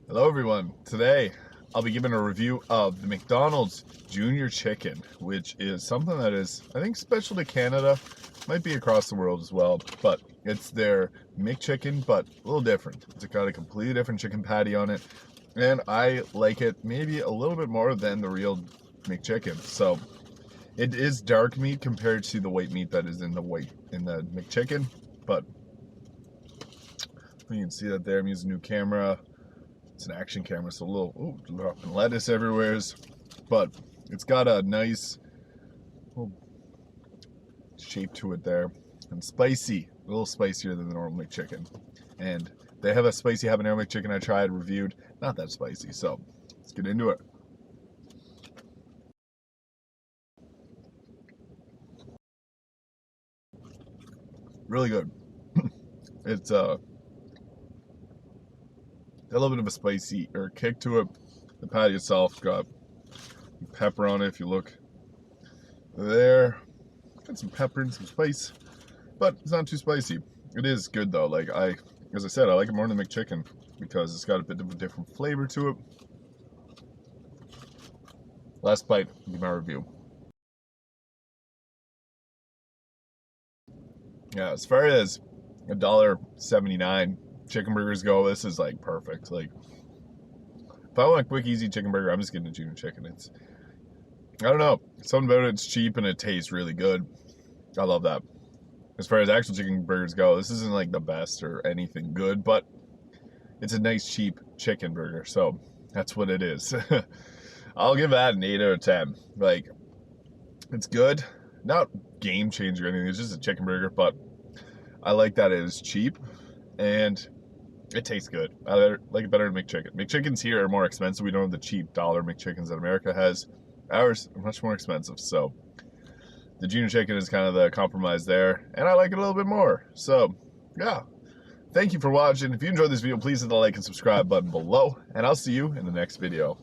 Hello everyone. Today I'll be giving a review of the McDonald's Junior Chicken, which is something that is, I think, special to Canada. Might be across the world as well, but it's their McChicken, but a little different. It's got a completely different chicken patty on it, and I like it maybe a little bit more than the real McChicken. So it is dark meat compared to the white meat that is in the McChicken, but you can see that there. I'm using a new camera. It's an action camera, so a little dropping lettuce everywhere. But it's got a nice little shape to it there. And spicy, a little spicier than the normal McChicken. And they have a spicy habanero McChicken I tried, reviewed. Not that spicy, so let's get into it. Really good. It's got a little bit of a spicy or kick to it. The patty itself got pepper on it. If you look there, got some pepper and some spice, but it's not too spicy. It is good though. Like as I said, I like it more than the McChicken because it's got a bit of a different flavor to it. Last bite will be my review. Yeah, as far as $1.79 chicken burgers go, this is like perfect. Like, if I want a quick, easy chicken burger, I'm just getting a Junior Chicken. I don't know, something about it. It's cheap and it tastes really good. I love that. As far as actual chicken burgers go, this isn't like the best or anything good, but it's a nice, cheap chicken burger. So that's what it is. I'll give that an 8 out of 10. Like, it's good. Not game changer or anything. It's just a chicken burger, but I like that it is cheap and it tastes good. I like it better than McChicken. McChickens here are more expensive. We don't have the cheap dollar McChickens that America has. Ours are much more expensive. So the Junior Chicken is kind of the compromise there, and I like it a little bit more. So yeah, thank you for watching. If you enjoyed this video, please hit the like and subscribe button below, and I'll see you in the next video.